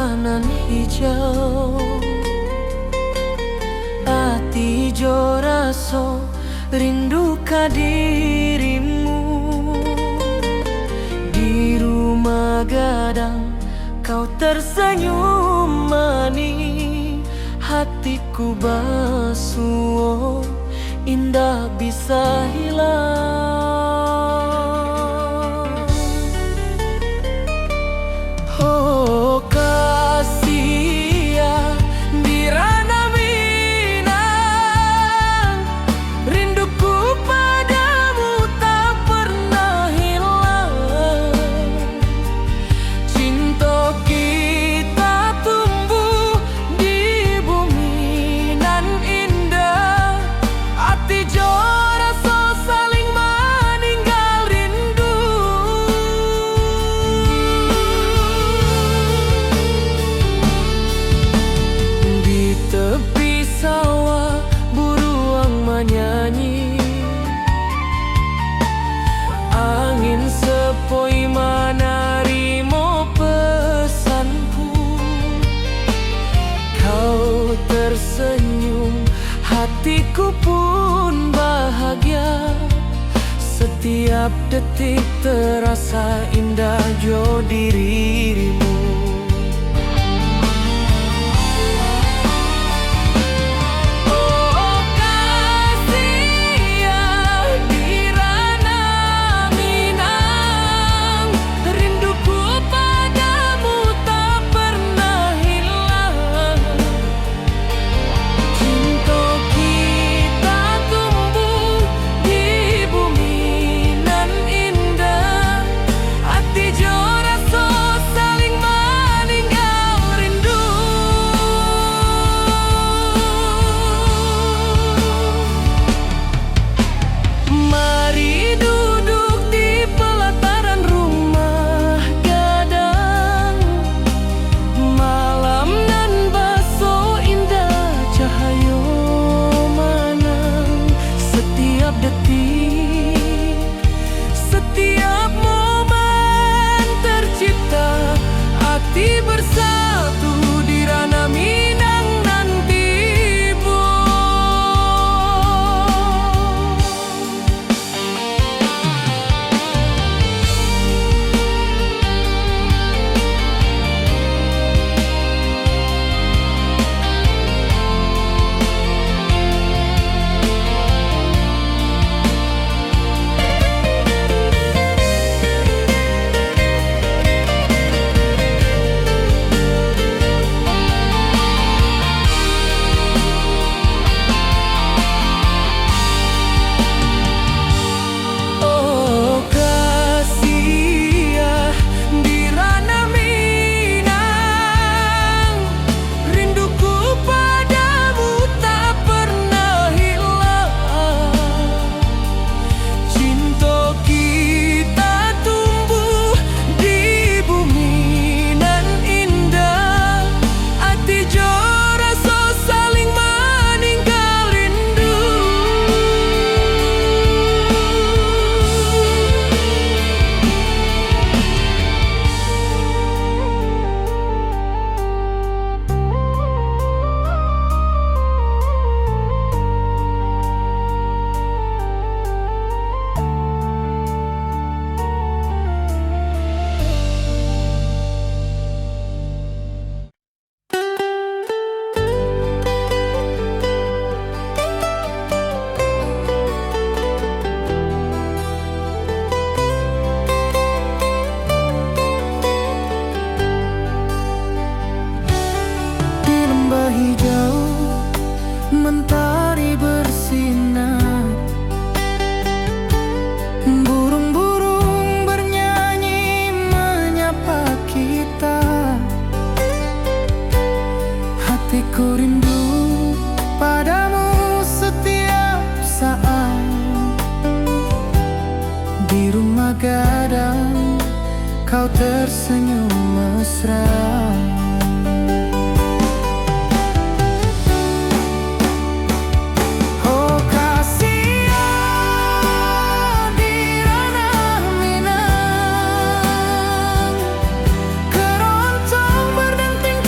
kanan hijau. Ati jo raso rindu ka dirimu. Di rumah gadang kau tersenyum manis. Hatiku basuh indah bisa hilang. Oh kasih ya di ranah Minang, rinduku padamu tak pernah hilang. Cinta kita tumbuh di bumi nan indah. Hati jo rasa saling meninggal rindu. Di tepi sawah buruang menyanyi. Angin sepoi menerima pesanku. Kau tersenyum, hatiku pun bahagia. Setiap detik terasa indah jo dirimu. Oh kasih ya di ranah Minang, rinduku padamu tak pernah hilang. Cinta kita tumbuh di bumi nan indah. Hati jo rasa saling meninggal rindu. Mari duduk di pelataran rumah gadang. Malam nan baso indah cahaya manang. Setiap detik, setiap momen tercipta. Hati bersatu di ranah Minang nan tiba. Oh kasih ya di ranah Minang, rinduku padamu tak pernah hilang. Cinta kita tumbuh di bumi nan indah. Hati jo rasa saling meninggal rindu. Di lembah hijau mentari bersinar. Burung-burung bernyanyi menyapa kita. Hatiku rindu padamu setiap saat. Di rumah gadang kau tersenyum mesra. Oh kasih ya di ranah Minang, keroncong berdenting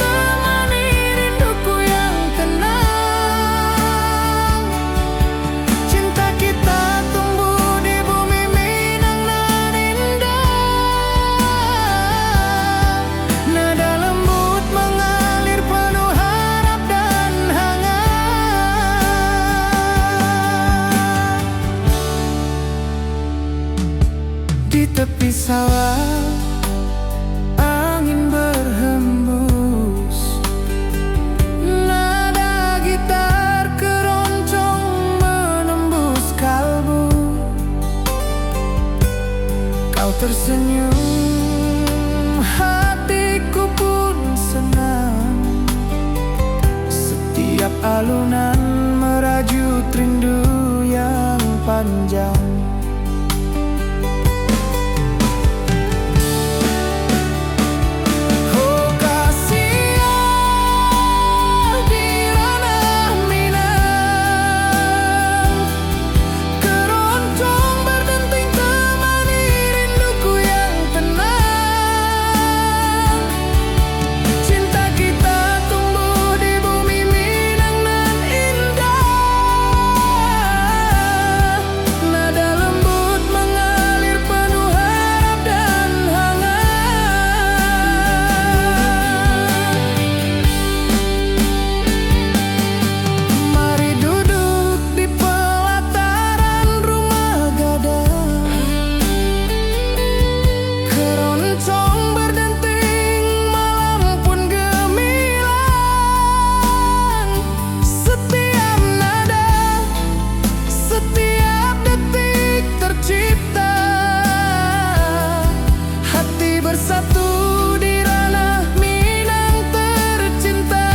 bersatu di ranah Minang tercinta.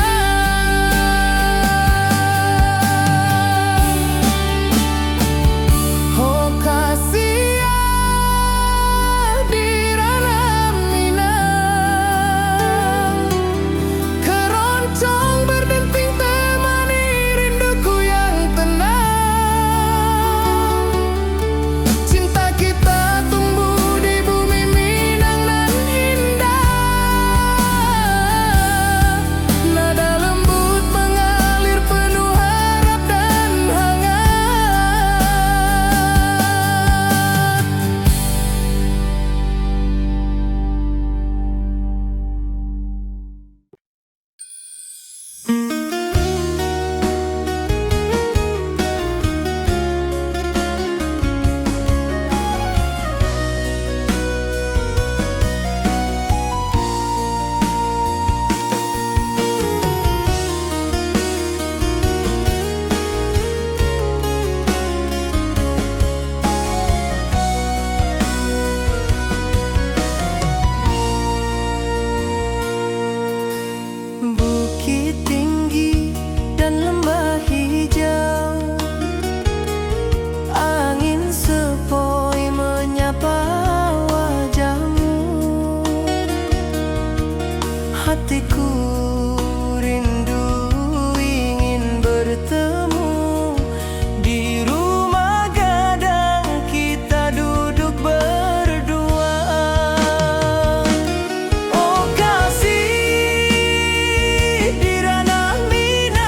Oh Kasia di ranah Minang, keroncong berdenting temani rinduku yang tenang. Cinta kita tumbuh di bumi Minang nan indah. Nada lembut mengalir penuh harap dan hangat. Bukit tinggi dan lembah hijau, angin sepoi menyapa wajahmu. Hatiku rindu ingin bertemu di rumah gadang kita duduk berdua. Oh kasih di ranah Minang,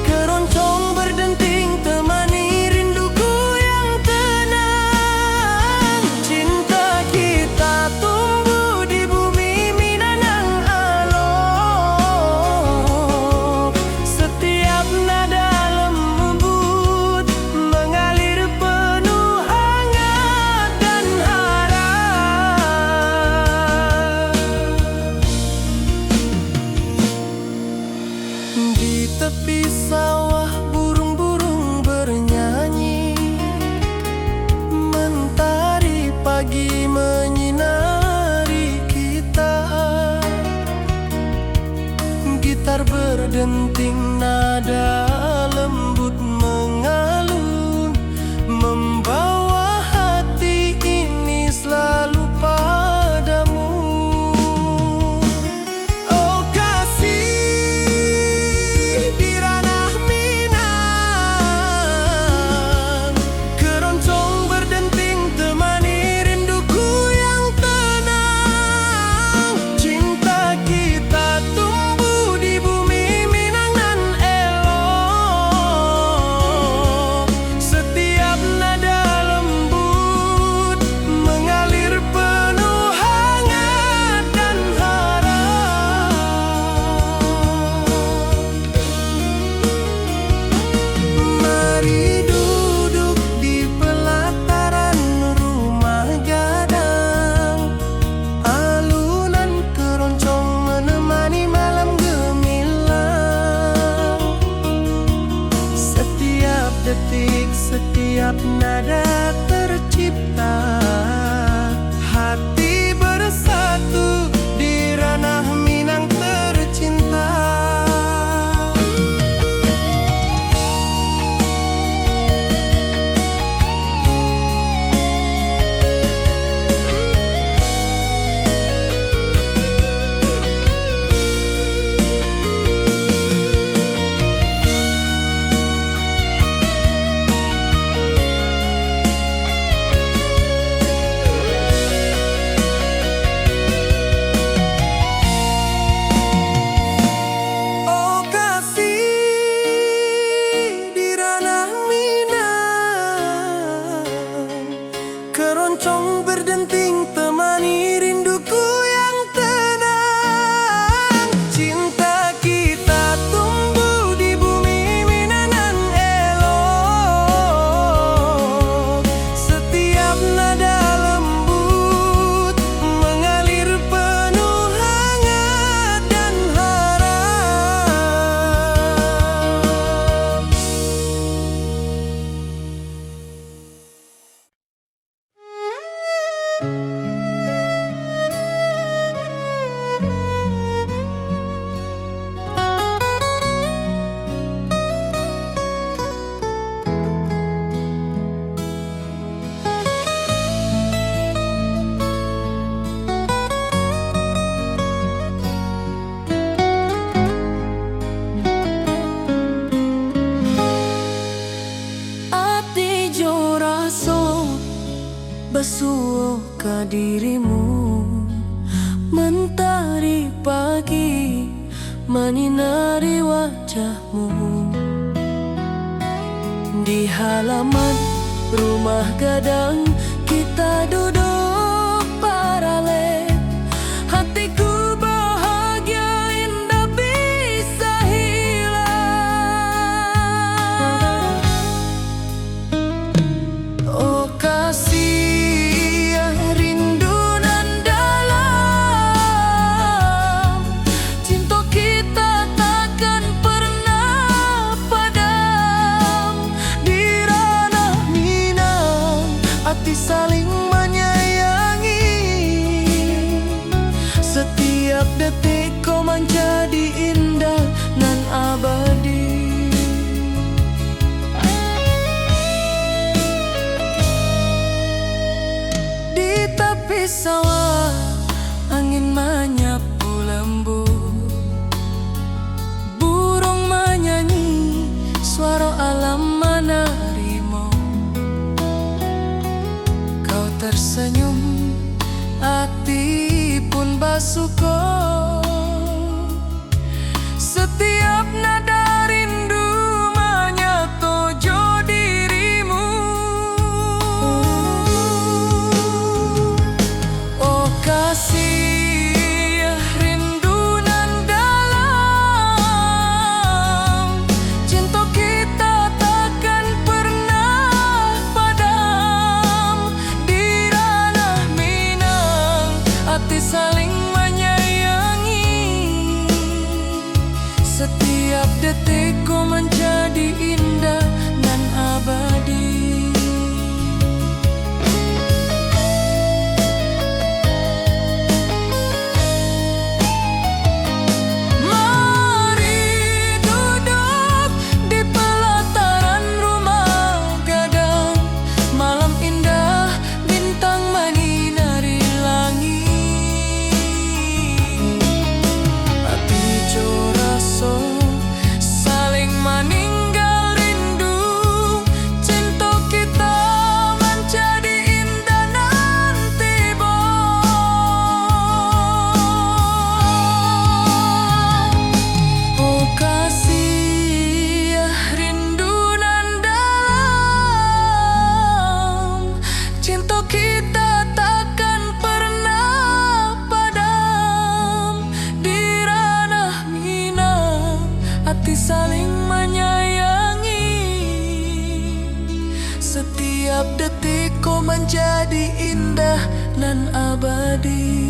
keroncong berdenting temani rinduku yang tenang. Cinta kita tumbuh di bumi Minang yang alok. Setiap nada lembut mengalir penuh hangat dan harap. Di tepi sawah burung-burung bernyanyi, mentari pagi menyinari kita. Gitar berdenting nada lembut mengalun, membawa hati ini selalu padamu. Oh kasih di ranah Minang, keroncong berdenting temani rinduku yang tenang. Cinta kita tumbuh di bumi Minang nan elok. Basuh ke dirimu, mentari pagi menyinari wajahmu. Di halaman rumah gadang kita duduk paralel. Hatiku bahagia indah bisa hilang. Oh kasih saling menyayangi. Setiap detik kau menjadi indah dan abadi. Di tepi sawah angin menyapu lembut, burung menyanyi, suara alam menerimu. Tersenyum, hati pun basuh kau. Setiap nada rindu menyatu dirimu. Oh kasih rindu nan dalam, cinta kita takkan pernah padam. Hati saling menyayangi. Setiap detik kau menjadi indah dan abadi. Mari duduk di pelataran rumah gadang. Malam indah, bintang menyinari langit. Saling meninggal rindu, cinta kita menjadi indah nanti oh kasih rindu nan dalam, cinta kita takkan pernah padam. Di ranah Minang hati saling menyayangi. Setiap detik kau menjadi indah dan abadi.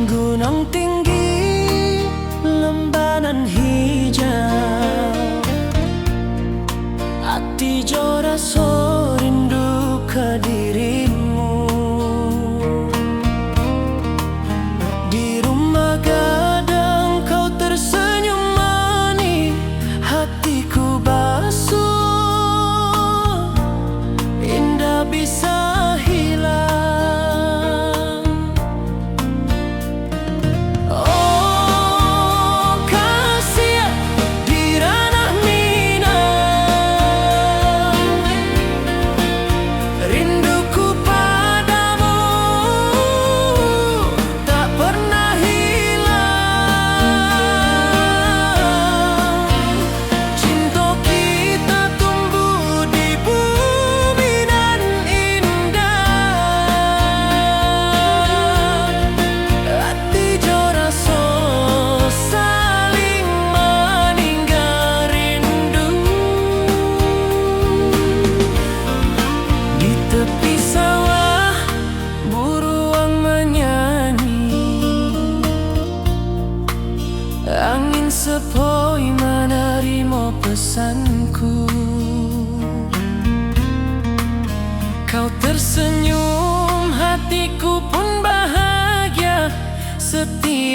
Gunung tinggi, lembanan hijau, hati jora so rindu ke dirimu. Di rumah gadang kau tersenyum manis, hatiku basuh, indah bisa hilang. Rinduku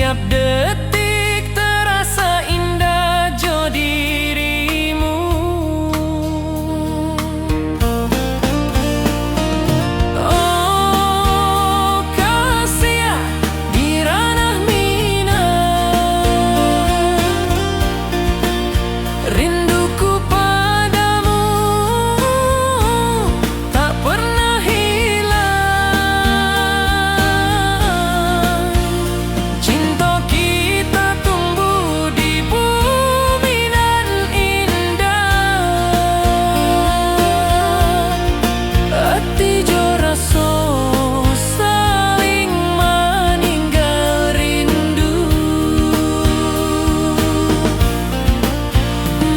Setiap detik terasa indah jo dirimu. Oh kasih di ranah minang, rinduku padamu tak pernah hilang. Cinta kita tumbuh di bumi nan indah, hati jo rasa saling meninggal rindu.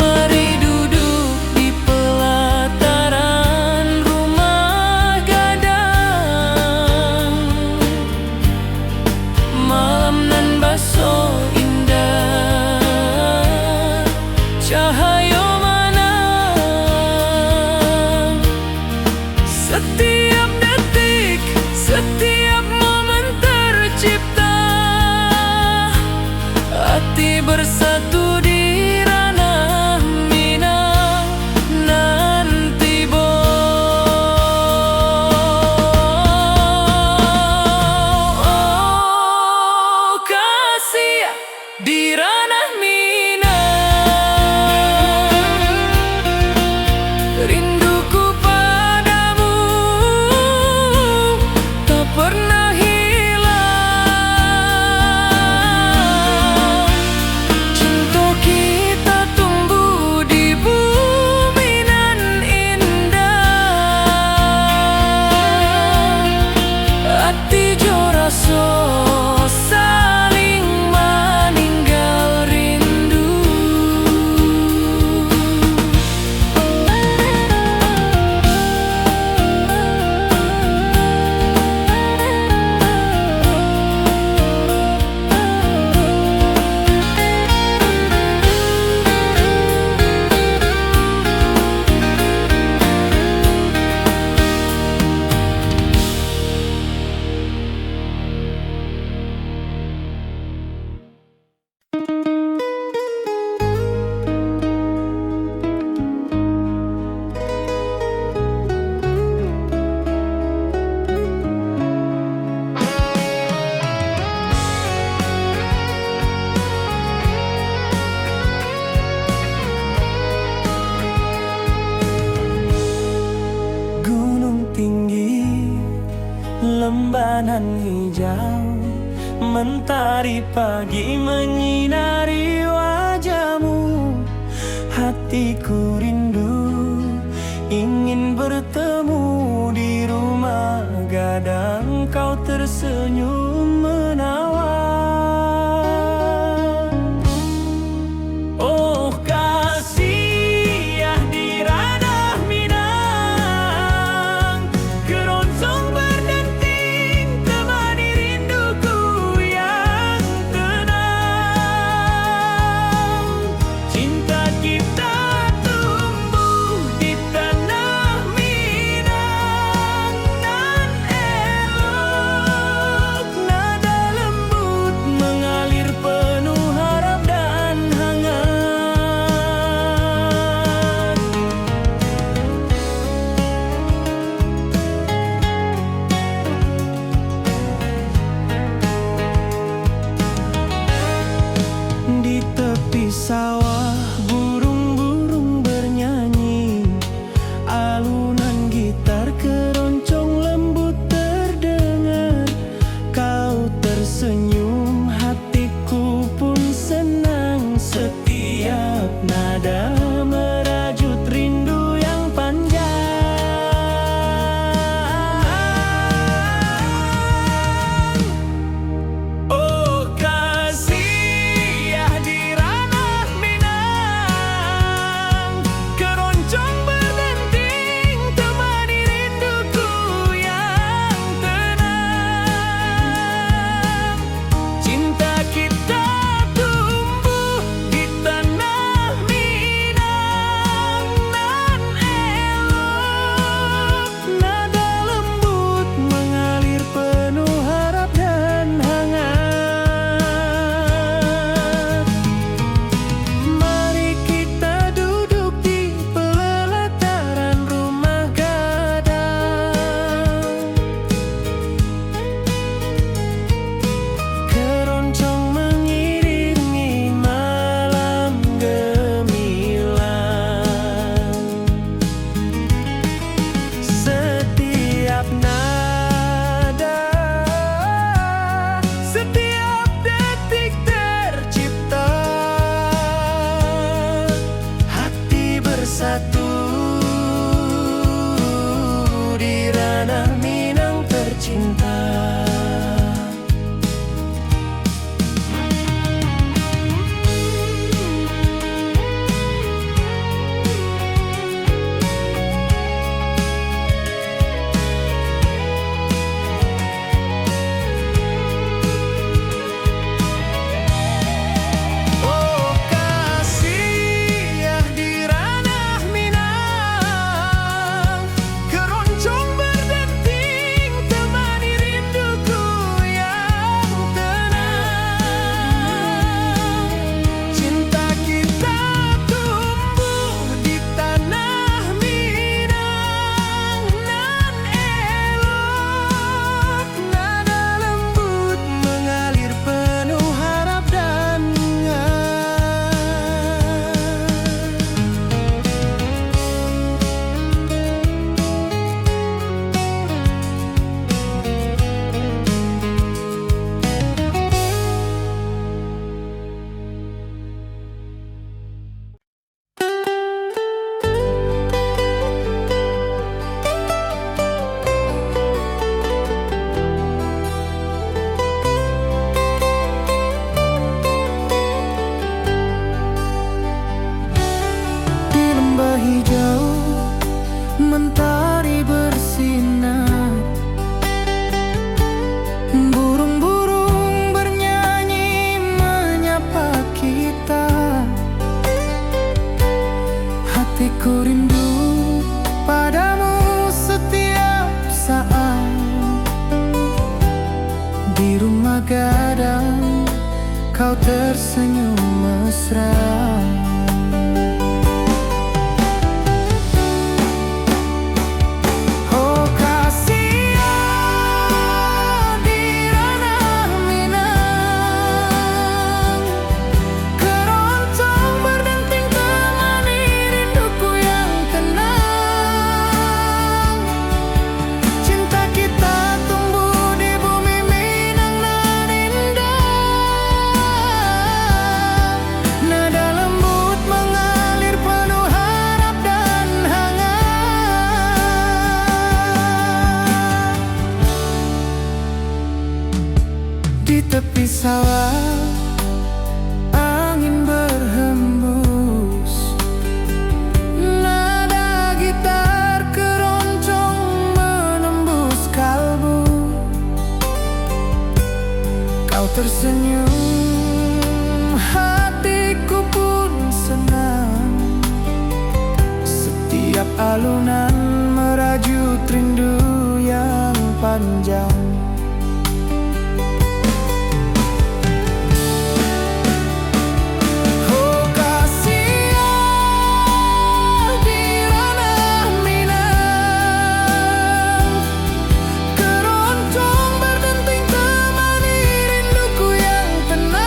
Mari duduk di pelataran rumah gadang, malam nan baso indah, cahaya menang. Setiap detik, setiap momen tercipta, hati bersatu di ranah minang nanti bo. Oh kasih di ranah minang, rinduku padamu tak pernah hilang. Cinta kita tumbuh di bumi nan indah, hati jo rasa saling meninggal rindu. Gunung tinggi, lembanan hijau, mentari pagi menyinari wajahmu. Hatiku rindu ingin bertemu di rumah gadang, kau tersenyum menawan. Oh kasih di ranah minang, keroncong berdenting temani rinduku yang tenang. Cinta kita tumbuh di tanah minang. tersenyum mesra. Oh Kasia di ranah Minang, keroncong berdenting temani rinduku yang tenang. Cinta kita tumbuh di bumi Minang nan indah. Nada lembut mengalir penuh harap dan hangat. Di tepi sawah angin berhembus, nada gitar keroncong menembus kalbu. Kau tersenyum, hatiku pun senang. Setiap alunan merajut rindu yang panjang. Oh Kasia di ranah Minang, keroncong berdenting temani rinduku yang tenang.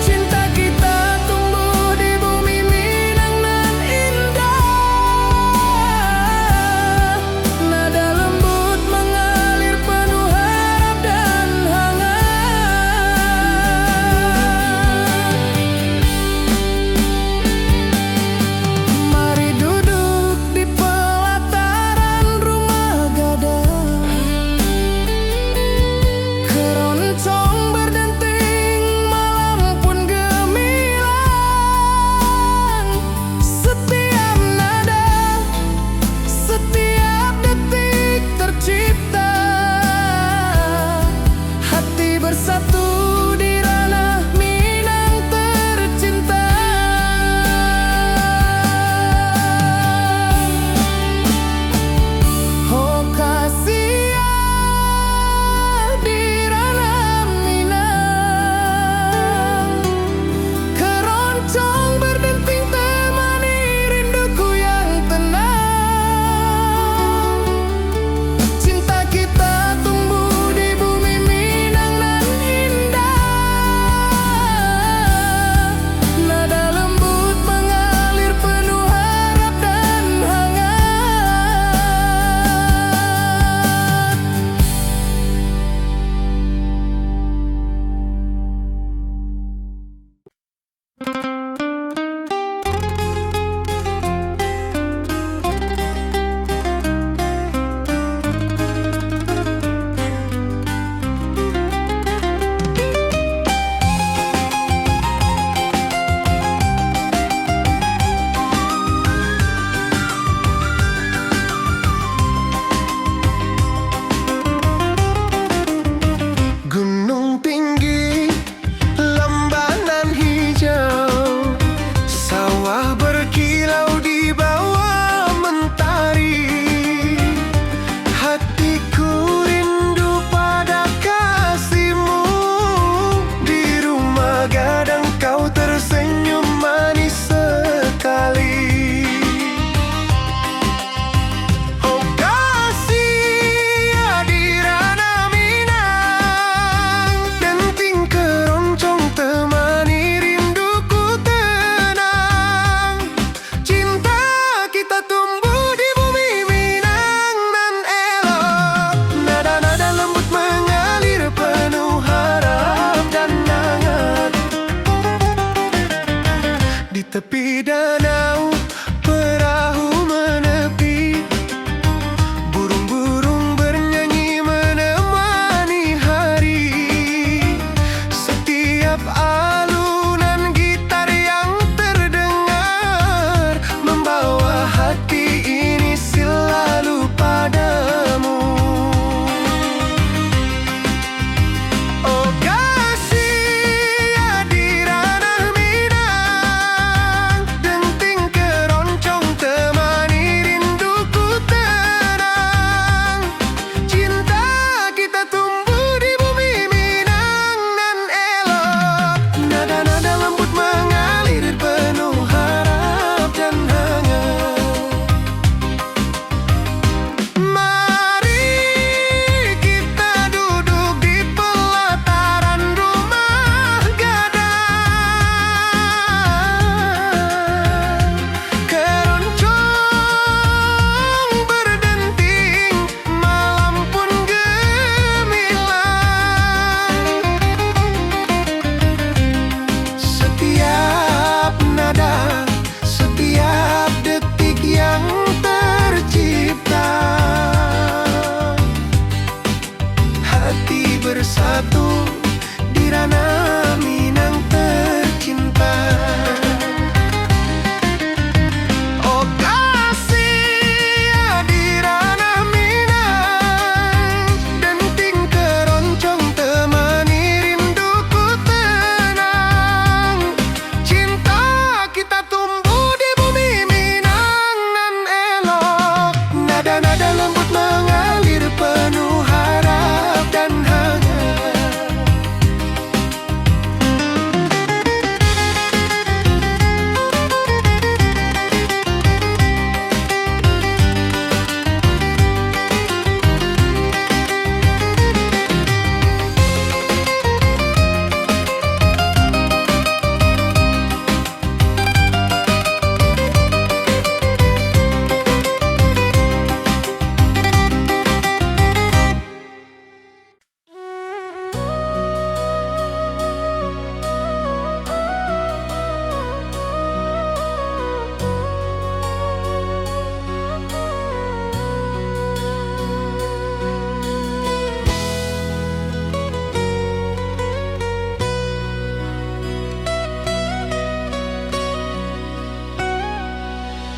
Cinta kita tumbuh di bumi Minang nan indah. Nada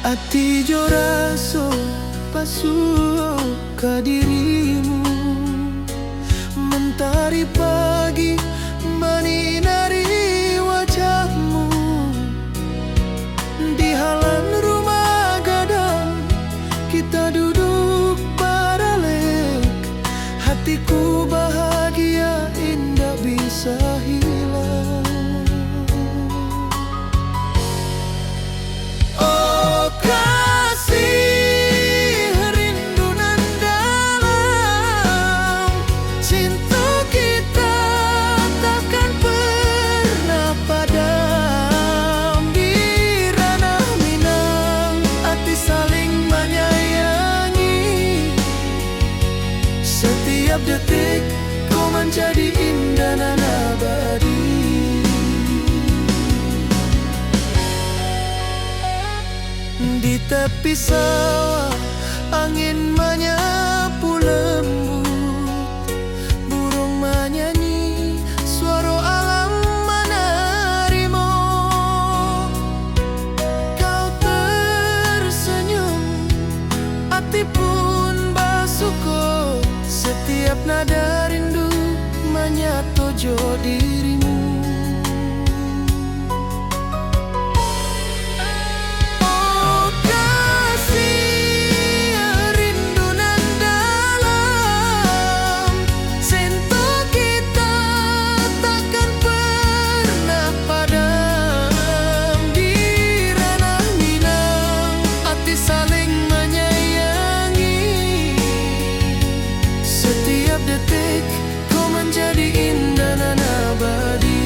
Ati jo raso pasuh ka dirimu, mentari pagi menyinari wajahmu. Di halaman rumah gadang kita duduk baralek, hatiku bahagia indah bisa hilang. Oh kasih rindu nan dalam, cinta kita takkan pernah padam. Di ranah Minang hati saling menyayangi, setiap detik kau menjadi indah dan abadi. Di tepi sawah angin menyapu lembut, burung menyanyi, suara alam menerima. Kau tersenyum, hati pun bersyukur, setiap nada rindu menyatu jo dirimu. Oh kasih rindu nan dalam, cinta kita takkan pernah padam. Di ranah Minang hati saling menyayangi, setiap detik kau menjadi indah dan abadi.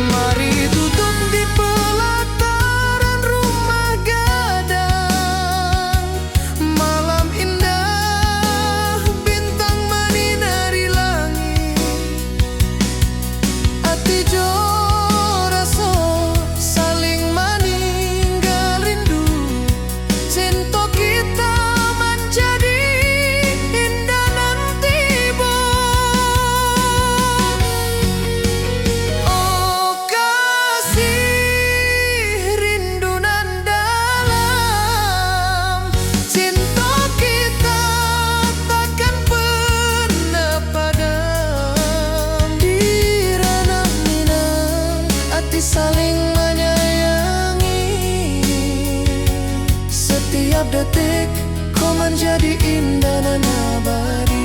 Mari duduk di pelataran rumah gadang, malam indah bintang menyinari langit. Hati jo rasa saling meninggal rindu, cinta kita menjadi indah nan tiba. Oh kasih rindu nan dalam, cinta kita takkan pernah padam. Di ranah Minang hati saling menyayangi, setiap detik kau menjadi indah dan abadi.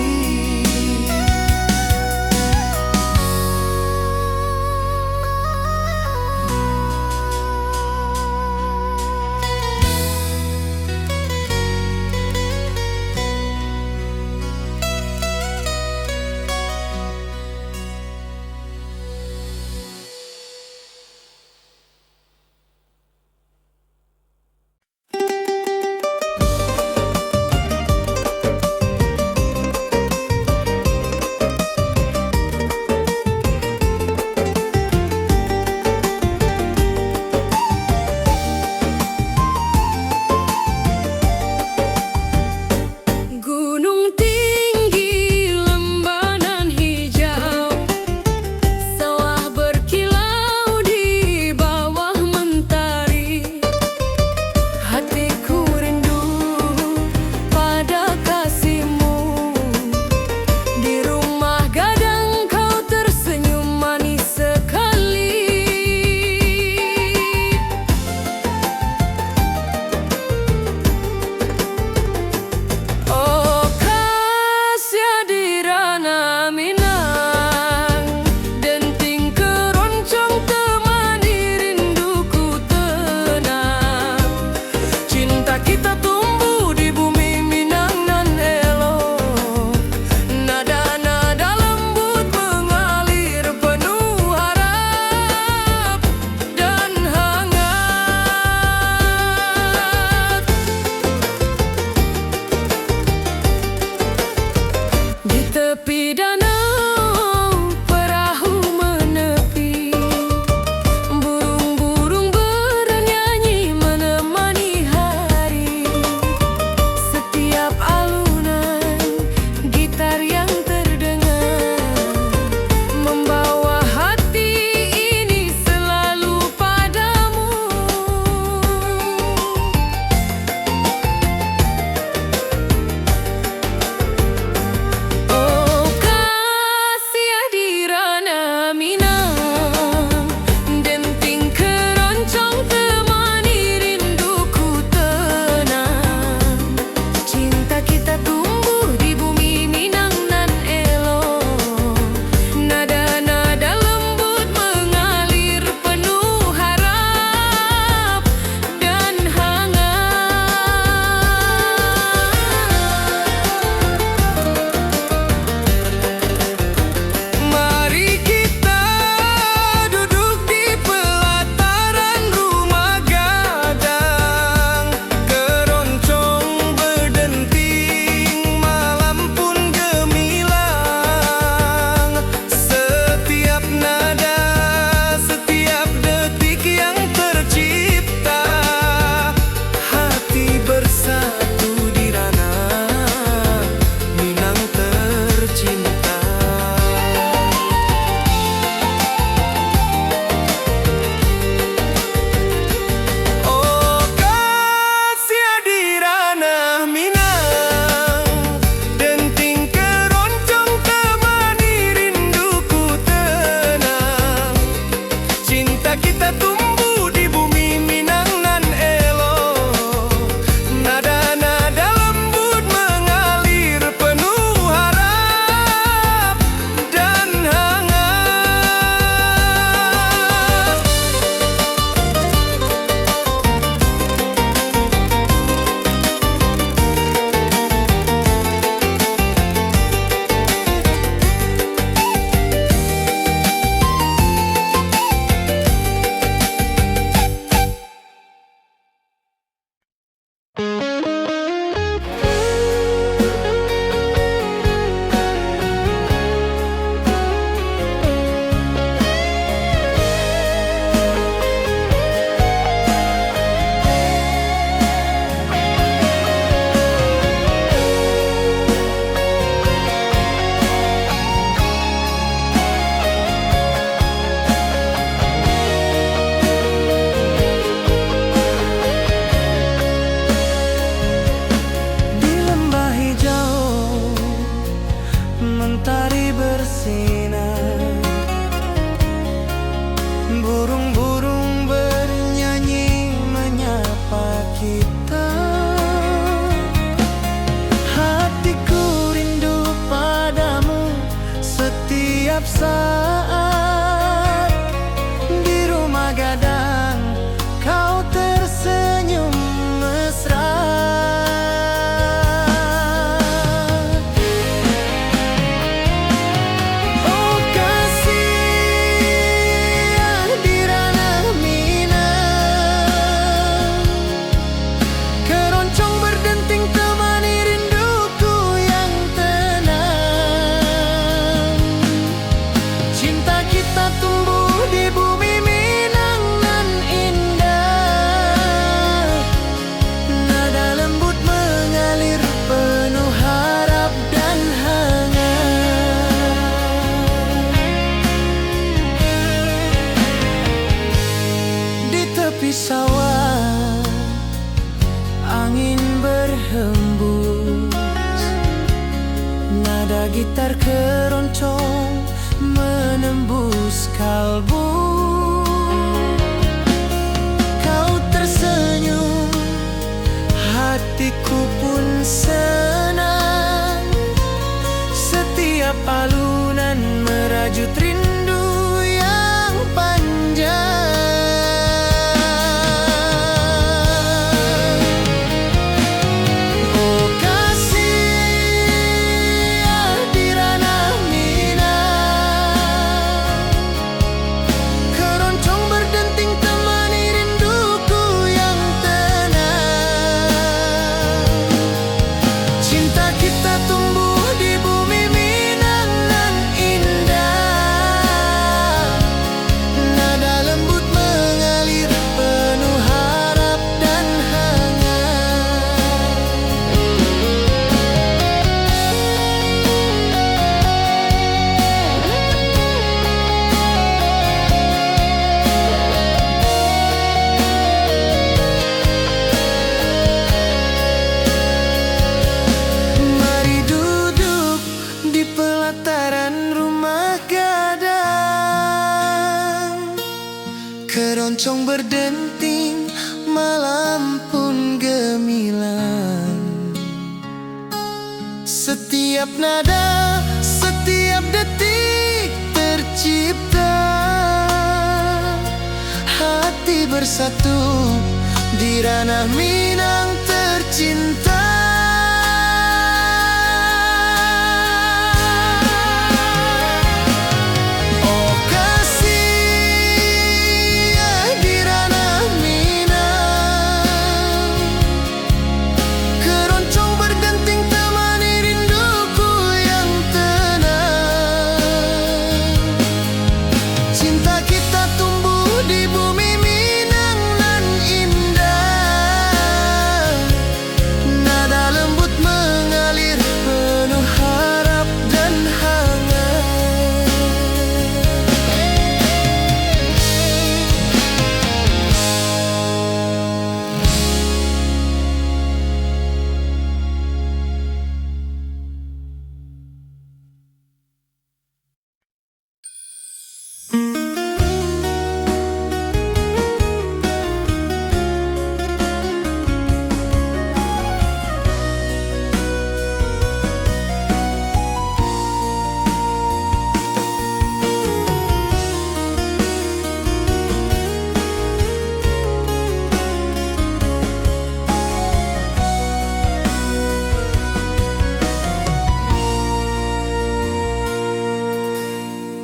gitar keroncong menembus kalbu. Kau tersenyum, hatiku pun senang. Setiap alunan merajut rindu yang panjang. Oh kasih di ranah Minang, keroncong berdenting temani rinduku yang tenang. Cinta kita tumbuh di bumi Minang nan indah. Nada lembut mengalir penuh harap dan hangat. Mari duduk di pelataran rumah gadang. Keroncong berdenting, malam pun gemilang. Setiap nada, setiap detik tercipta. Hati bersatu di ranah Minang tercinta. Oh kasih di ranah Minang, keroncong berdenting temani rinduku yang tenang. Cinta kita tumbuh di bumi Minang nan indah. Nada lembut mengalir penuh harap dan hangat.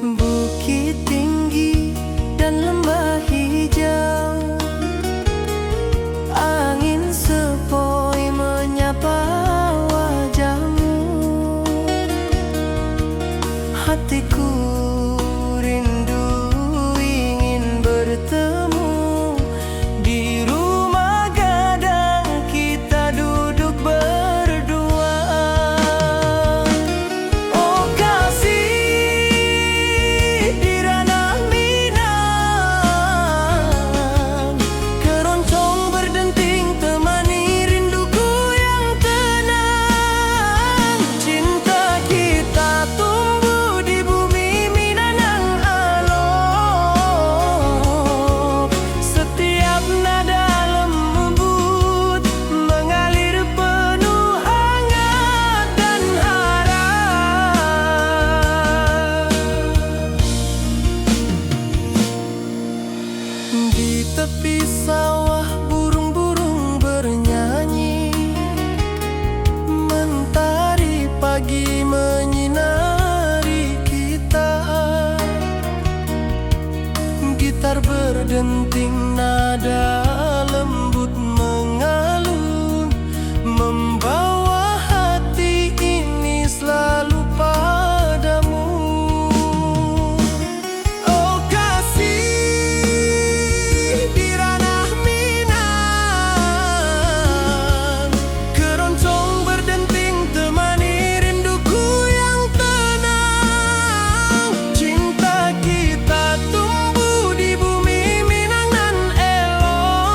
Bukit tinggi dan lembah hijau, angin sepoi menyapa wajahmu. Hatiku rindu ingin bertemu di rumah gadang, kita duduk berdua. Oh kasih di ranah Minang, keroncong berdenting temani rinduku yang tenang. Cinta kita tumbuh di bumi Minang yang alok. Setiap nada lembut mengalir penuh hangat dan harap. Di tepi sawah burung-burung bernyanyi, mentari pagi menyinari kita. Gitar berdenting, nada lembut mengalun, membawa hati ini selalu padamu. Oh kasih di ranah Minang, keroncong berdenting temani rinduku yang tenang. Cinta kita tumbuh di bumi Minang nan elok.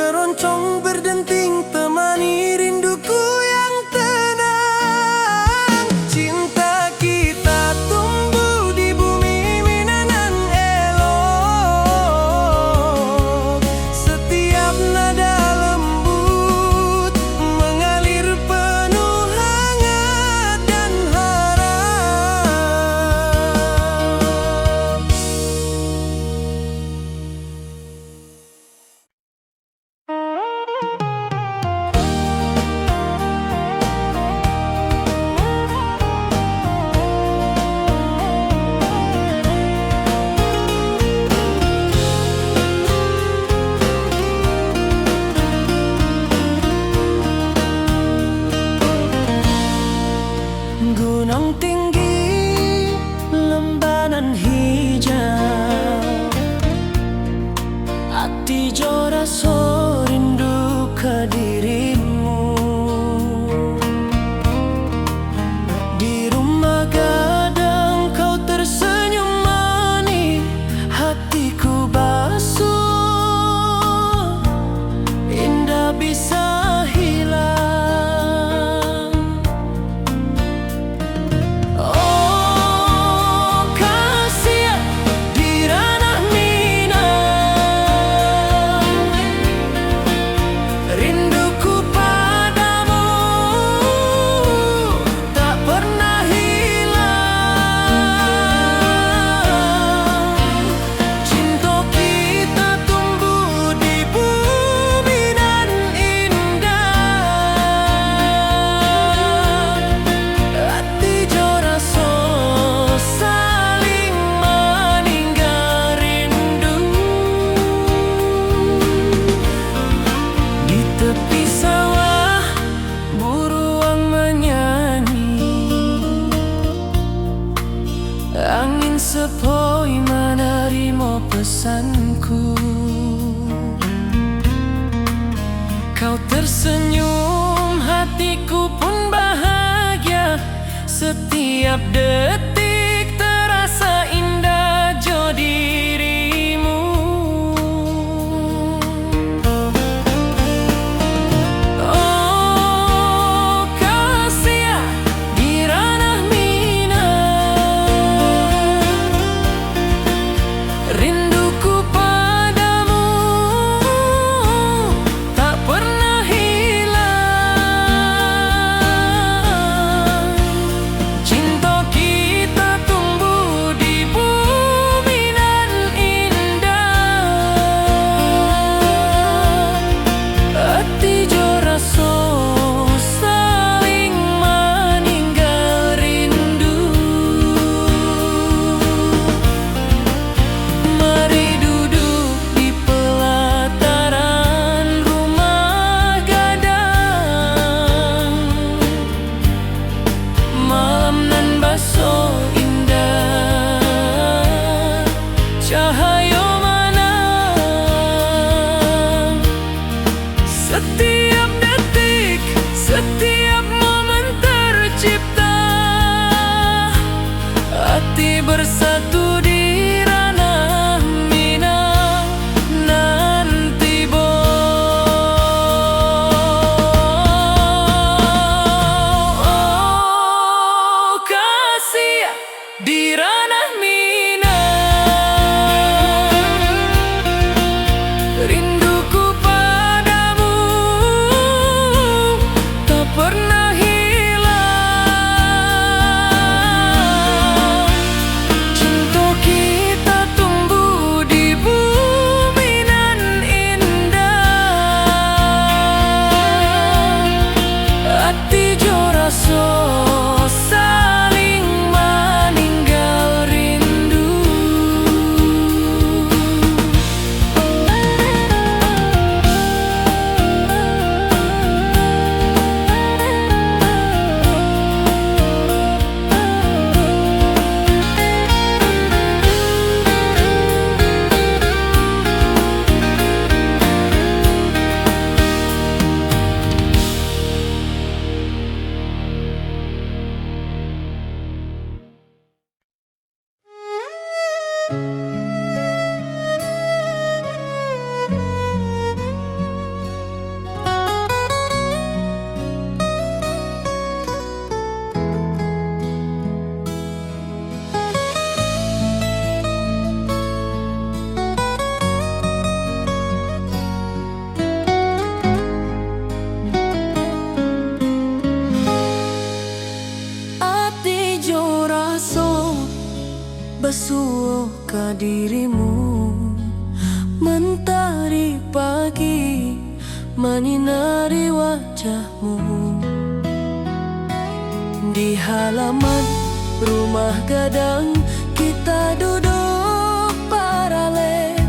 keroncong berdenting temani rinduku yang tenang. Cinta kita tumbuh di bumi Minang elok. Setiap nada lembut mengalir penuh hangat dan harap. Gunung tinggi, lembanan hijau, hati jora so rindu ke dirimu. Di rumah gadang kau tersenyum manis, hatiku basuh, indah bisa hilang. Oh kasih di ranah Minang, rinduku padamu tak pernah hilang. Cinta kita tumbuh di bumi nan indah, hati jora so saling meninggal rindu. Di tepi sawah buruang menyanyi, angin sepoi menerima pesanku. Kau tersenyum, hatiku pun bahagia. Setiap detik terasa indah jo dirimu. Oh kasih di ranah Minang, rinduku padamu tak pernah hilang. Cinta kita tumbuh di bumi nan indah, hati jora so saling meninggal rindu. Mari duduk di pelataran rumah gadang, malam nan baso indah, cahaya menang. Setiap detik, setiap momen tercipta, hati bersatu di ranah Minang nanti bo. Oh kasih di ranah Minang, rinduku padamu menyinari wajahmu. Di halaman rumah gadang kita duduk paralel.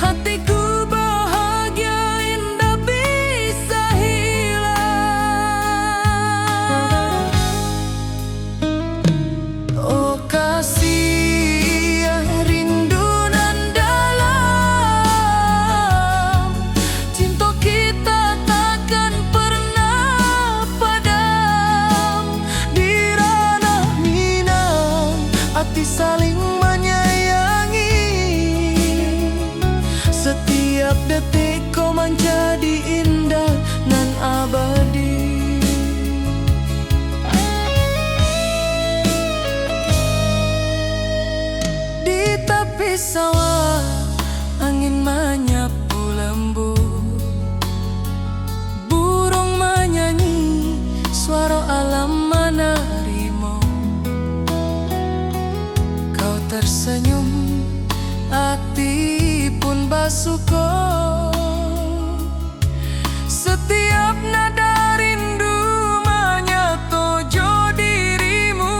Hatiku bahagia indah bisa hilang. Oh kasih rindu nan dalam, cinta kita takkan pernah padam. Di ranah Minang hati saling menyayangi. Setiap detik kau menjadi indah nan abadi. Di tepi sawah angin menyapu lembut, burung menyanyi, suara alam menerimu. Kau tersenyum, hati pun bersyukur. Setiap nada rindu menyatu dirimu.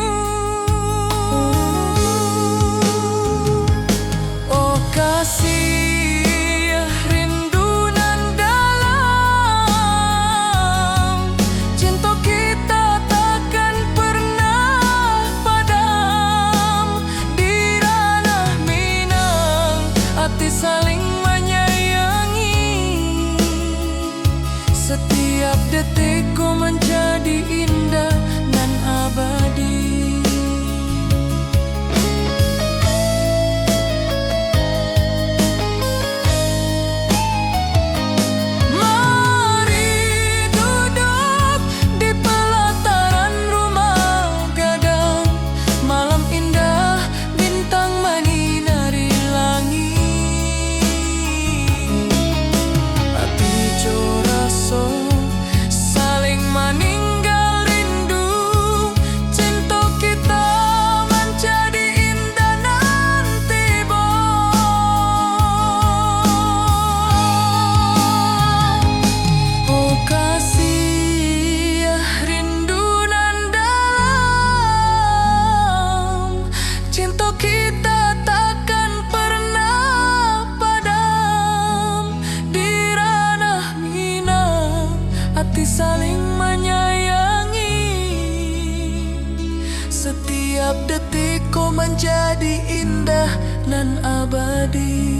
Oh kasih rindu nan dalam, cinta kita takkan pernah padam. Di ranah Minang hati saling menyayangi. Setiap detik kau menjadi indah dan abadi. Mari duduk di pelataran rumah gadang. Malam indah, bintang menyinari langit. Hati coraso saling meninggal rindu. Cinta kita menjadi indah nanti oh kasih rindu nan dalam, cinta kita takkan pernah padam. Di ranah Minang hati saling menyayangi. Setiap detik kau menjadi indah nan abadi.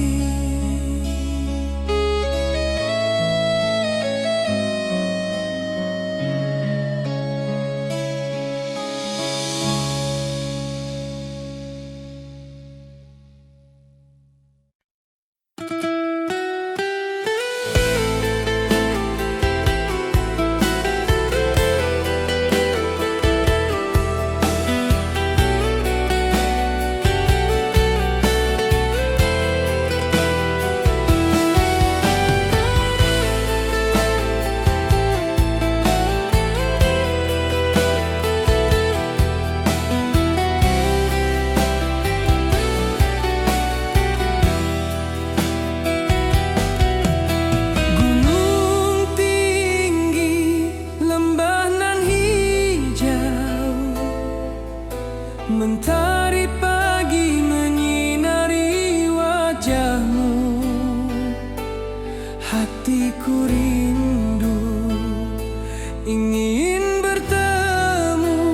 Gunung tinggi, lembah nan hijau, mentari pagi menyinari wajahmu. Hatiku rindu ingin bertemu.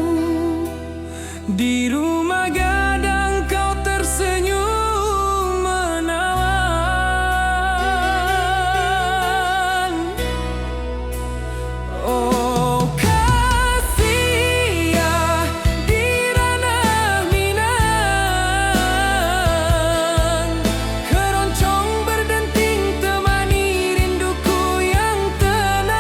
Di rumah gadang kau tersenyum menawan. Oh kasih di ranah Minang, keroncong berdenting temani rinduku yang tenang.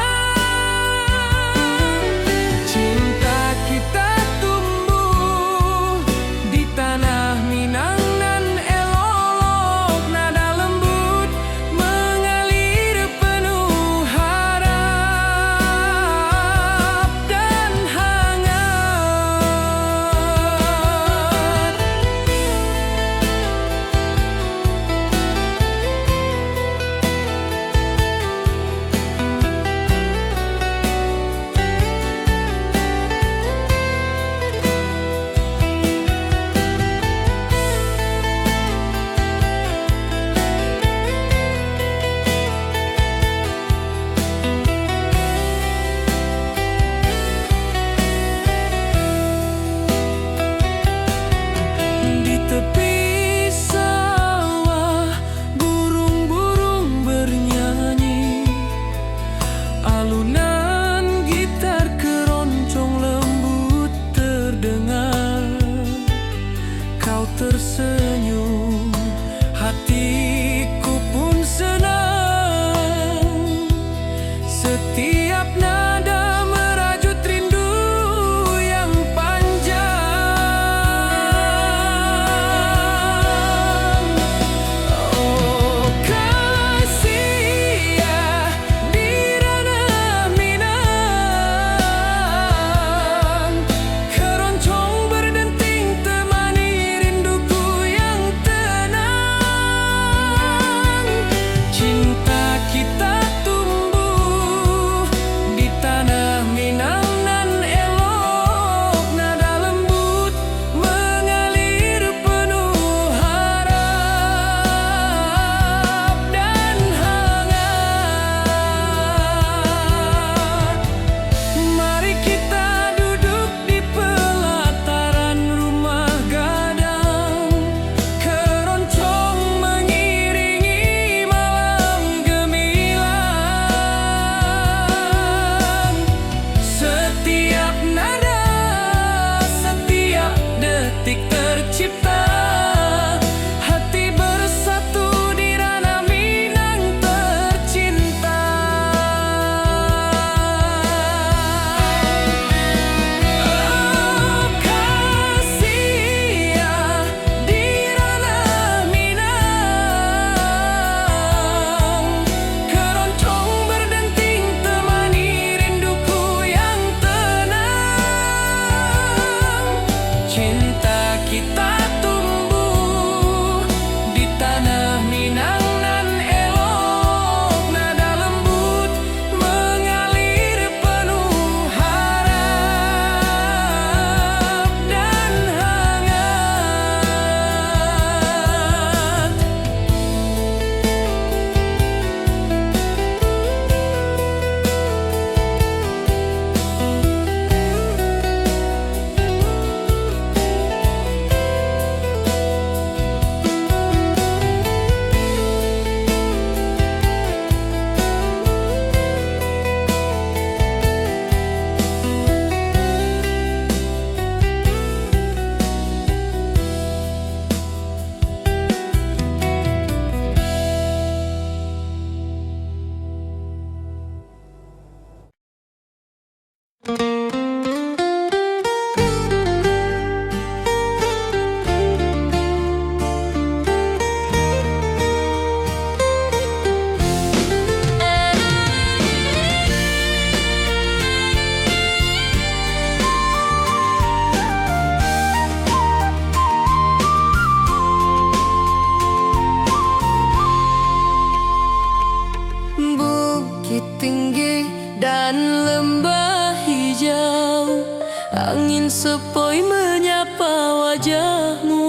Bukit tinggi dan lembah hijau, angin sepoi menyapa wajahmu.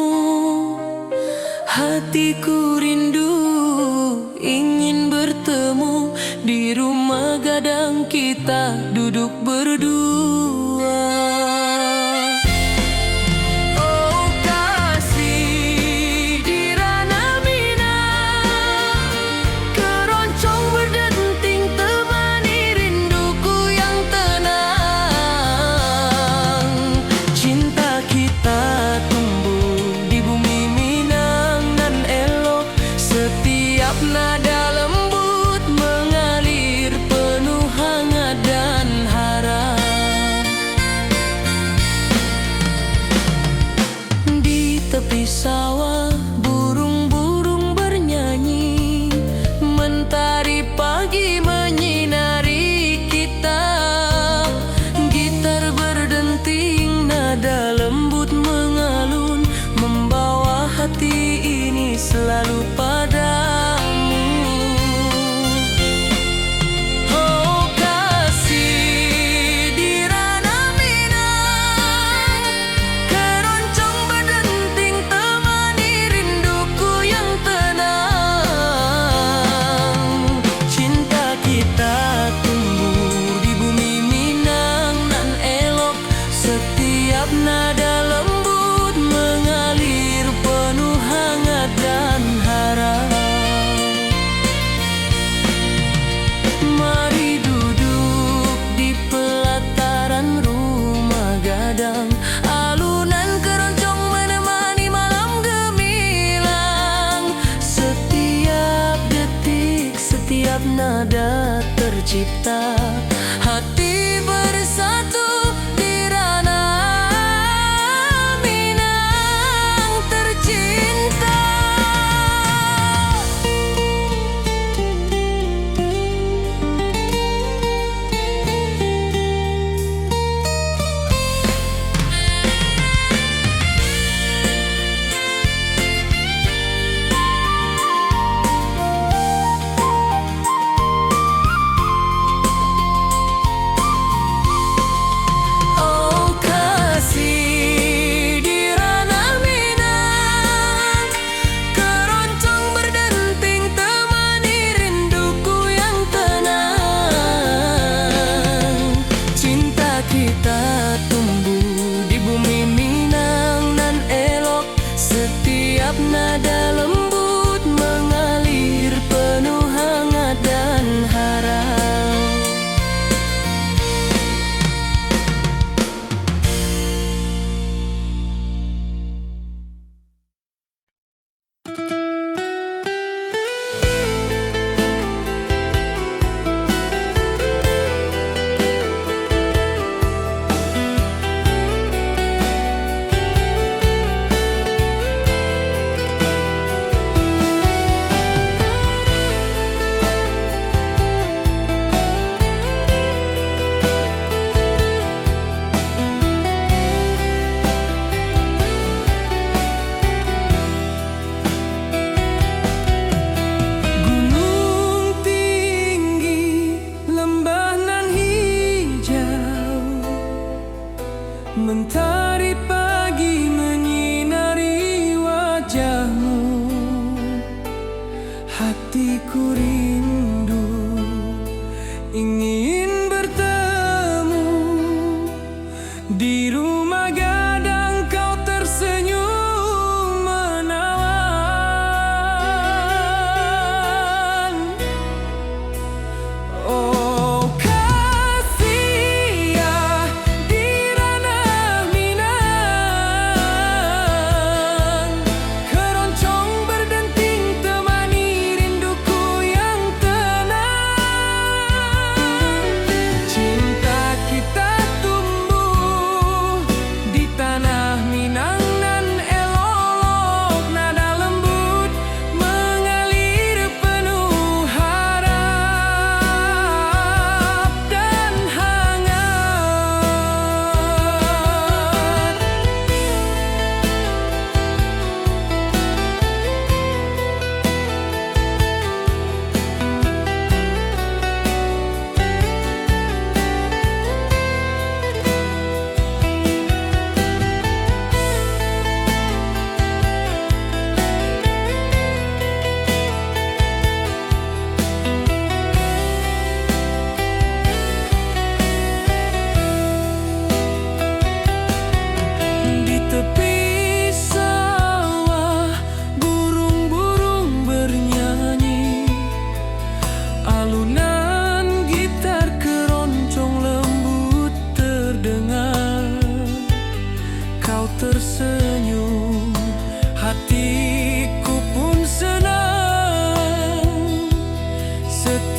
Hatiku rindu ingin bertemu di rumah gadang kita duduk berdua. Oh kasih di ranah Minang, keroncong berdenting temani rinduku yang tenang. Cinta kita tumbuh di bumi Minang nan elok, setiap nada lembut mengalir penuh hangat dan harap. Di tepi sawah burung-burung bernyanyi, mentari pagi menyinari kita. Gitar berdenting, nada lembut mengalun, membawa hati ini selalu padamu. Oh kasih di ranah Minang, keroncong berdenting temani rinduku yang tenang. Cinta kita tumbuh di bumi Minang nan elok, setiap nada lembut mengalir penuh hangat dan harap. Mari duduk di pelataran rumah gadang, alunan keroncong menemani malam gemilang. Setiap detik, setiap nada tercipta, hati bersatu di ranah Minang tercinta.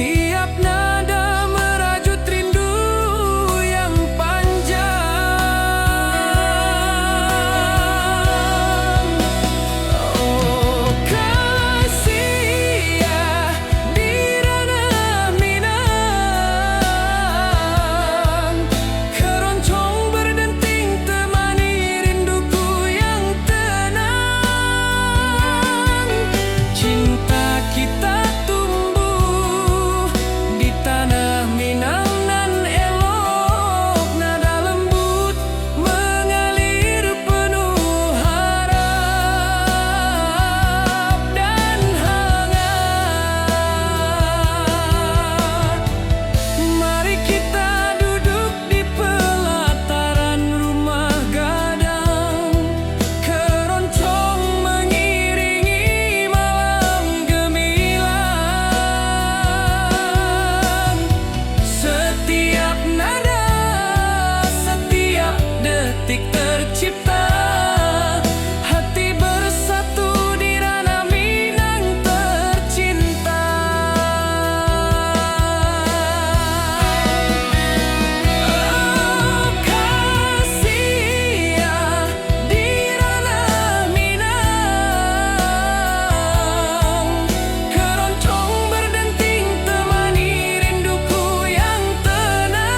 Setiap nada merajut rindu yang panjang. Oh kasih ya di ranah Minang, keroncong berdenting temani rinduku yang tenang. Cinta kita tumbuh di tanah Minang nan elok, nada lembut mengalir penuh harap dan hangat. Mari kita duduk di pelataran rumah gadang, keroncong mengiringi malam gemilang. Setiap nada, setiap detik tercipta, hati bersatu di ranah Minang tercinta. Oh kasih ya di ranah Minang, keroncong berdenting temani rinduku yang tenang.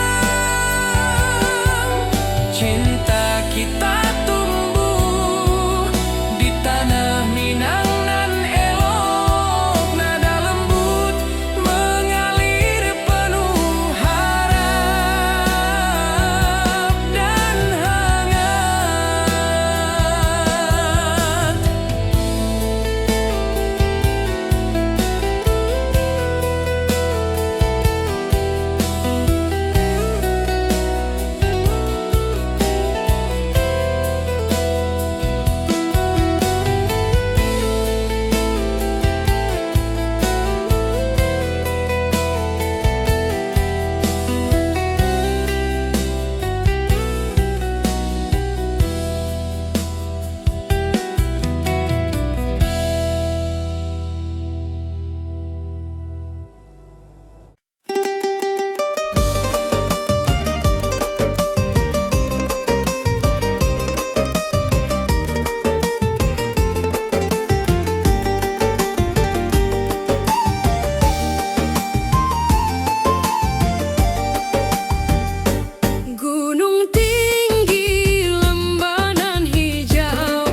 Cinta kita tumbuh di tanah Minang nan elok, nada lembut mengalir penuh harap dan hangat. Gunung tinggi, lembah nan hijau,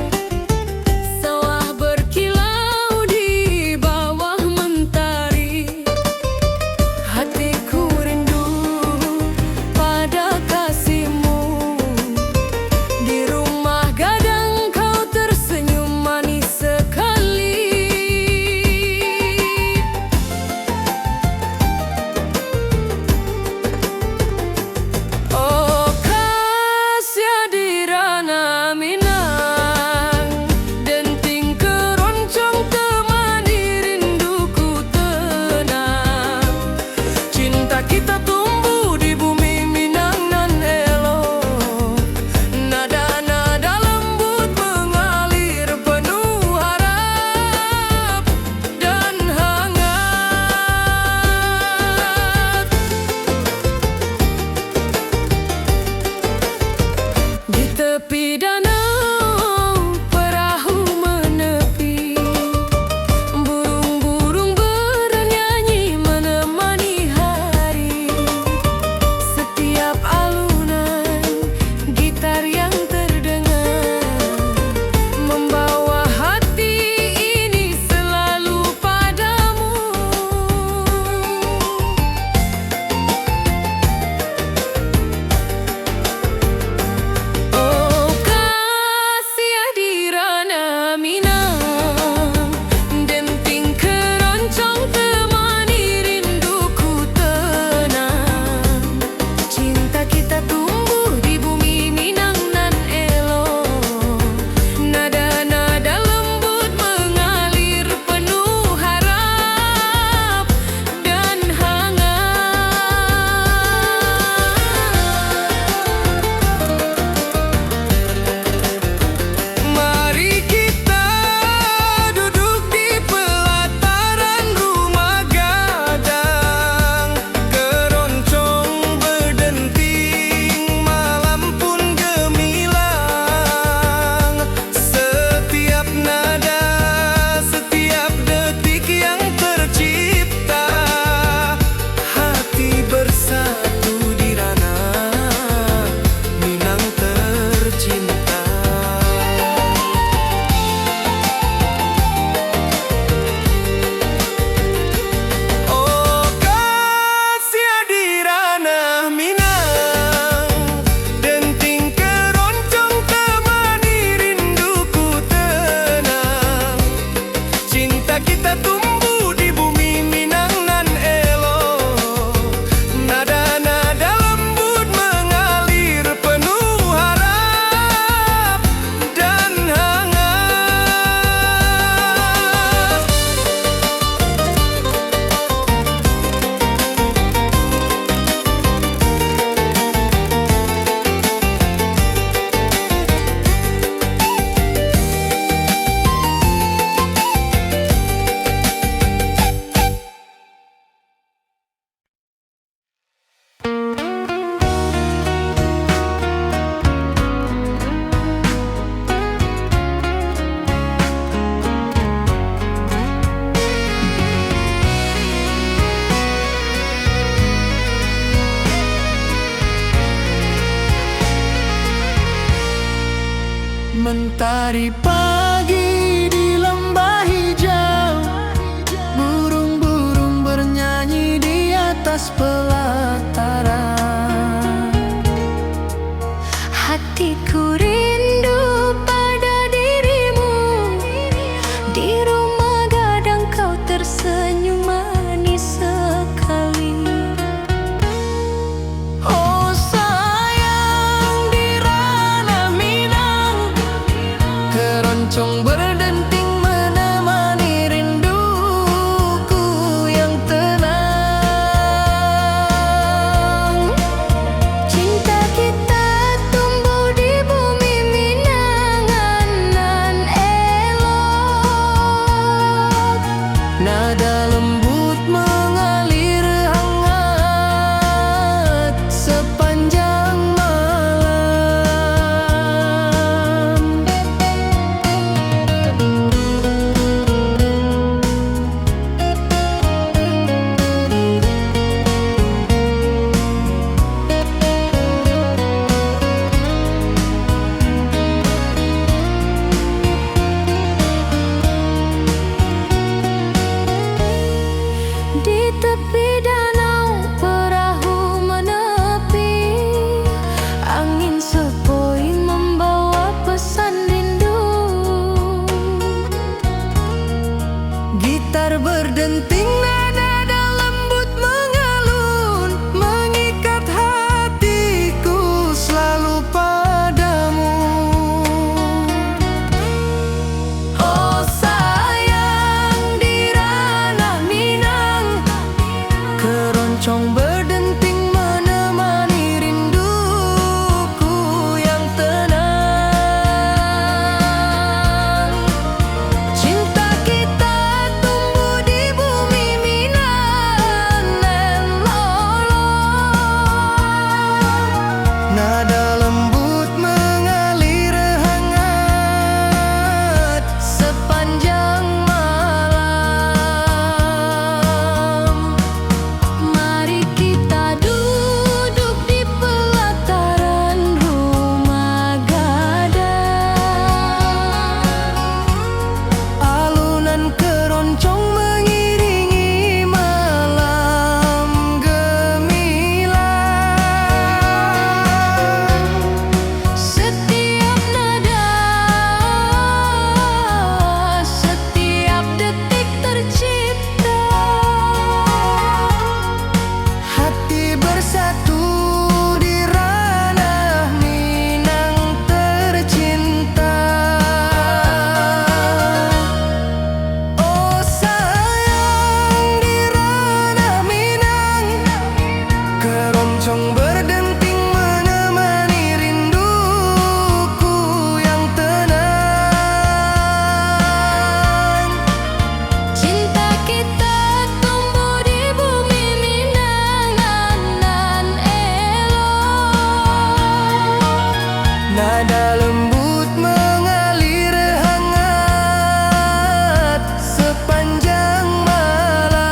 sawah berkilau di bawah mentari. Hatiku rindu pada kasihmu, di rumah gadang kau tersenyum manis sekali. Oh kasih di ranah Minang, denting keroncong temani rinduku tenang. Cinta kita tumbuh di bumi Minang nan elok, nada-nada lembut mengalir penuh harap dan hangat. Di tepi danau perahu menepi, burung-burung bernyanyi menemani hari. Hari pagi di lembah hijau, burung-burung bernyanyi di atas pelataran. Hatiku rindu pada dirimu, di rumah gadang kau tersenyum manis sekali. Oh sayang, di ranah Minang, keroncong berdenting menemani rinduku yang tenang. Cinta kita tumbuh di bumi Minang nan elok. Nada lembut mengalir hangat sepanjang malam. Di tepi danau perahu menepi, angin sepoi membawa pesan rindu. Gitar berdenting, nada lembut mengalun, mengikat hatiku selalu padamu. Oh sayang, di ranah Minang, keroncong berdenting menemani rinduku yang tenang. Cinta kita tumbuh di bumi Minang nan lolong. Nada lembut mengalir hangat sepanjang malam. Mari kita duduk di pelataran rumah gadang. Alunan keroncong mengiringi malam gemilang. Setiap nada, setiap detik tercipta. Hati bersatu di ranah Minang tercinta. Oh sayang, di ranah Minang, keroncong berdenting menemani rinduku yang tenang. Cinta kita tumbuh di bumi Minang nan elok. Nada lembut mengalir hangat sepanjang malam.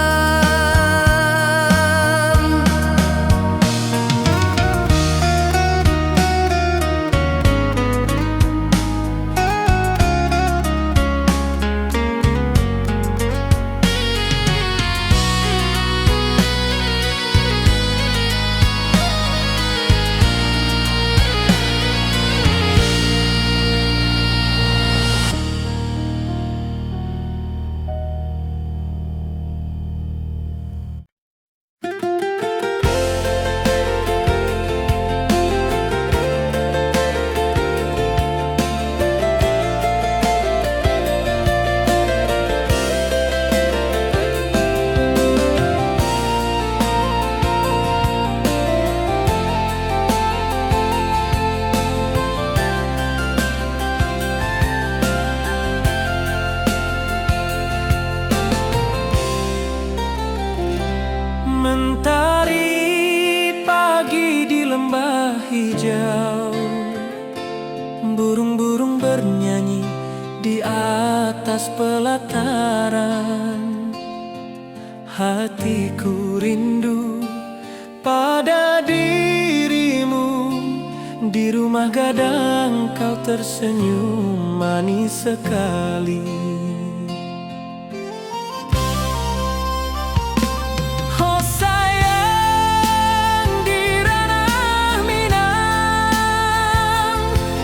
Mentari pagi di lembah hijau, burung-burung bernyanyi di atas pelataran. Hatiku rindu pada dirimu, di Di rumah gadang kau tersenyum manis sekali. Oh sayang, di ranah Minang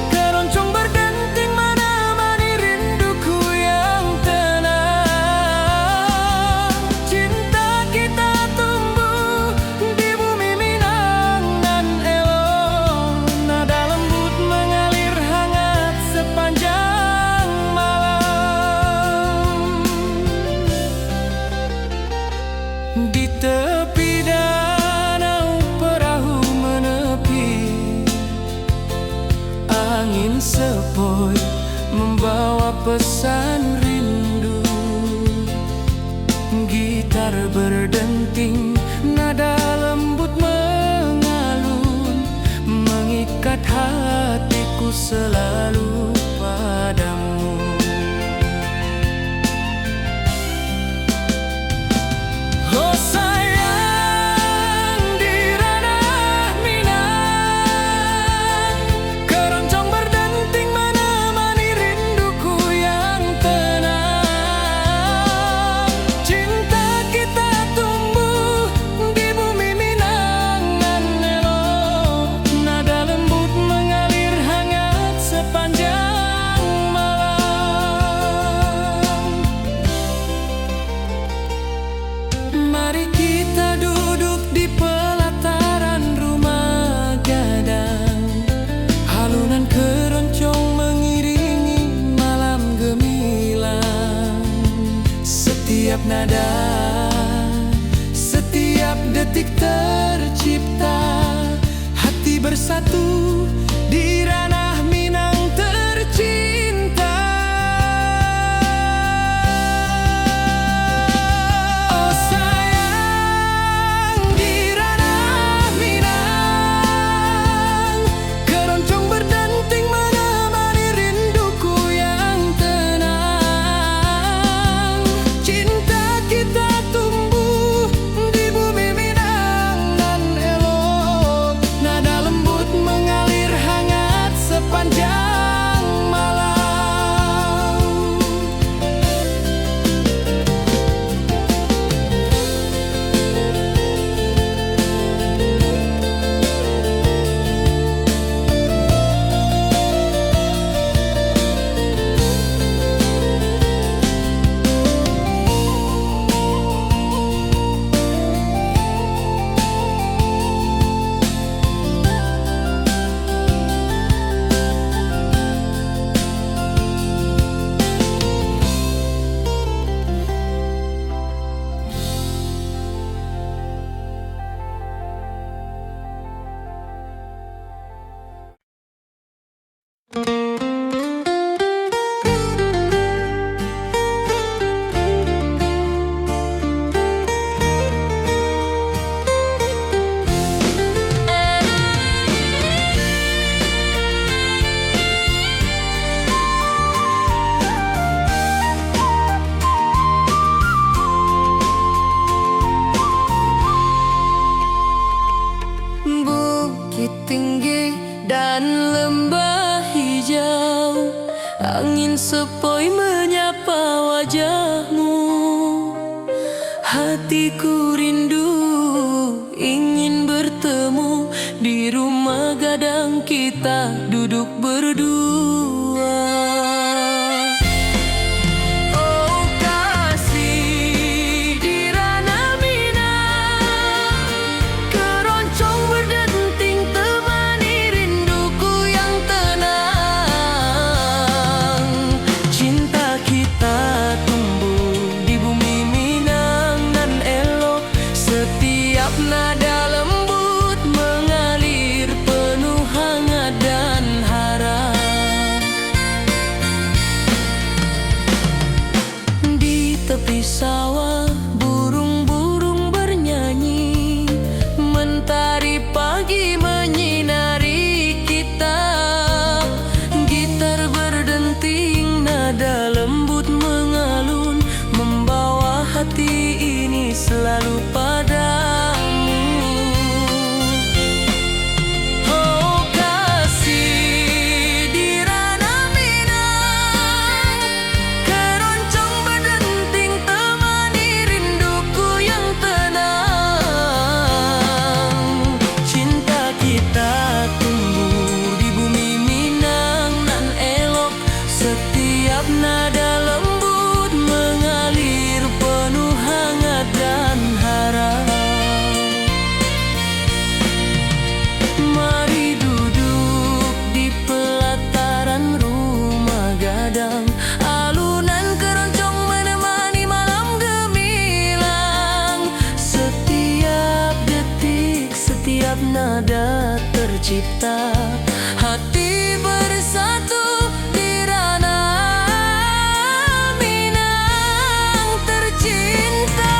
keroncong berdenting menemani rinduku yang tenang. Cinta kita tumbuh di bumi Minang nan elok, nada lembut mengalir hangat sepanjang malam. Di tepi danau perahu menepi, angin sepoi membawa pesan rindu. Gitar berdenting, nada lembut mengalun, mengikat hatiku selalu padamu. Oh sayang, di ranah Minang keroncong berdenting menemani rinduku yang tenang. Cinta kita tumbuh di bumi Minang nan elok, nada lembut mengalir hangat sepanjang malam. Mari kita duduk di pelataran rumah gadang, alunan keroncong mengiringi malam gemilang. Setiap nada, setiap detik tercipta, hati bersatu di ranah Minang tercinta. Oh sayang, di ranah Minang keroncong berdenting menemani rinduku yang tenang. Cinta kita tumbuh di bumi Minang nan elok, nada lembut mengalir hangat sepanjang malam. Bukit tinggi dan lembah hijau, angin sepoi menyapa wajahmu. Hatiku rindu ingin bertemu di rumah gadang kita duduk berdua. Oh kasih, di ranah Minang keroncong berdenting temani rinduku yang tenang. Cinta kita tumbuh di bumi Minang nan elok, setiap nada lembut mengalir penuh hangat dan harap. Di tepi sawah burung-burung bernyanyi, mentari pagi menyinari kita. Gitar berdenting, nada lembut mengalun, membawa hati ini selalu padamu. setiap nada tercipta, hati bersatu di ranah Minang tercinta.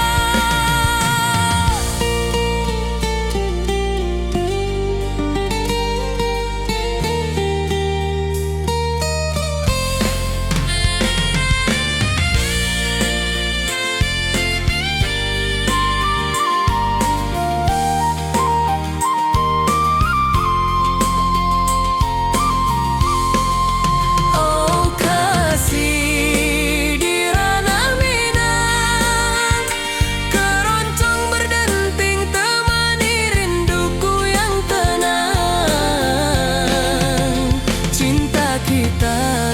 Kita